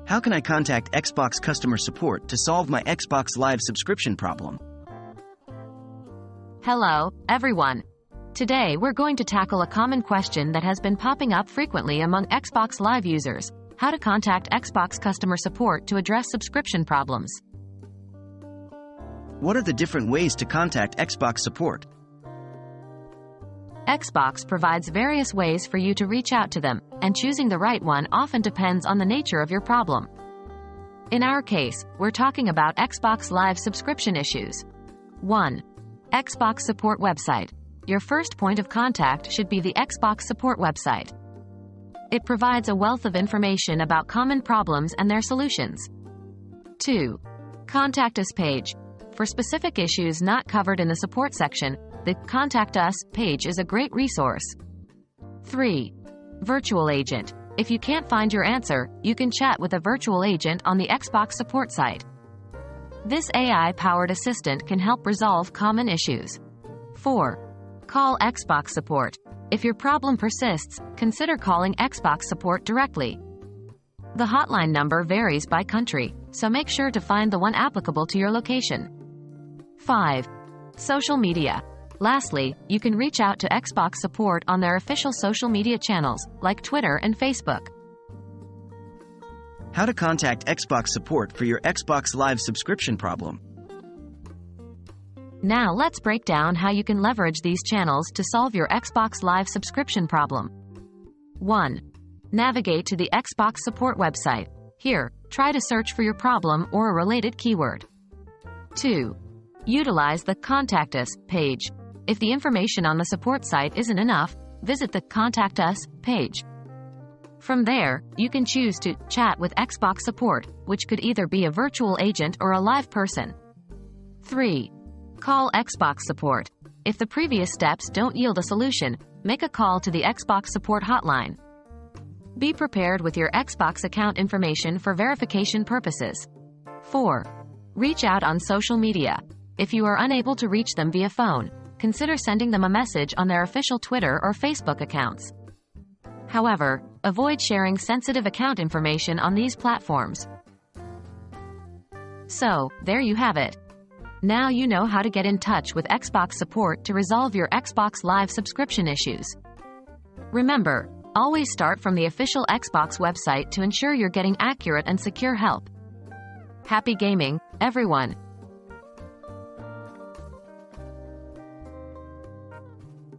How can I contact Xbox customer support to solve my Xbox Live subscription problem? Hello, everyone. Today we're going to tackle a common question that has been popping up frequently among Xbox Live users: how to contact Xbox customer support to address subscription problems. What are the different ways to contact Xbox support? Xbox provides various ways for you to reach out to them, and choosing the right one often depends on the nature of your problem. In our case, we're talking about Xbox Live subscription issues. 1. Xbox support website. Your first point of contact should be the Xbox support website. It provides a wealth of information about common problems and their solutions. 2. Contact Us page. For specific issues not covered in the support section, the Contact Us page is a great resource. 3. Virtual agent. If you can't find your answer, you can chat with a virtual agent on the Xbox support site. This AI-powered assistant can help resolve common issues. 4. Call Xbox support. If your problem persists, consider calling Xbox support directly. The hotline number varies by country, so make sure to find the one applicable to your location. 5. Social media. Lastly, you can reach out to Xbox support on their official social media channels, like Twitter and Facebook. How to contact Xbox support for your Xbox Live subscription problem. Now let's break down how you can leverage these channels to solve your Xbox Live subscription problem. 1. Navigate to the Xbox support website. Here, try to search for your problem or a related keyword. 2. Utilize the Contact Us page. If the information on the support site isn't enough, visit the Contact Us page. From there, you can choose to chat with Xbox support, which could either be a virtual agent or a live person. 3. Call Xbox support. If the previous steps don't yield a solution, make a call to the Xbox support hotline. Be prepared with your Xbox account information for verification purposes. 4. Reach out on social media. If you are unable to reach them via phone, consider sending them a message on their official Twitter or Facebook accounts. However, avoid sharing sensitive account information on these platforms. So, there you have it. Now you know how to get in touch with Xbox support to resolve your Xbox Live subscription issues. Remember, always start from the official Xbox website to ensure you're getting accurate and secure help. Happy gaming, everyone!